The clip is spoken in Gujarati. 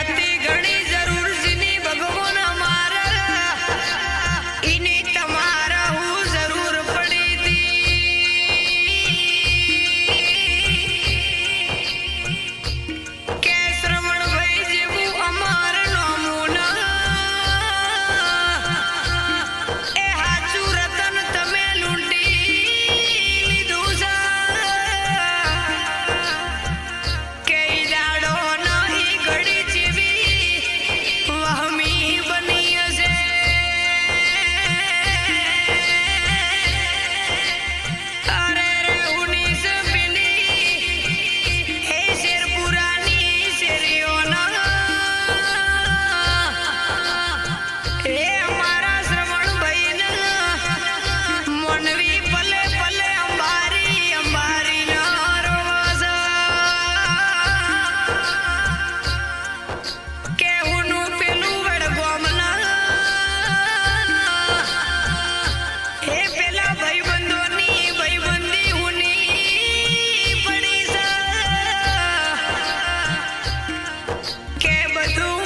હતી ઘણી જરૂર જીની ભગવાન અમારા ઈની તમારા હું જરૂર પડી હતી કે શ્રવણભાઈ જેવું અમાર નોમું એ હાચું રતન તમે લૂંટી લીધું છે કે દાડો નહીં ઘડી જેવી વહમી બની હશે અરે રે ઉનીસ પેલી એ શેરપુરાની શેરીઓના એ અમારા શ્રવણભાઈને મોનવી પલે પલે અંબારી અંબારી ના રોવાસ કે હુનું પેલું વડગોમના એ પેલા ભાઈબંધોની ભાઈબંધી હુની પડી છે કે બધું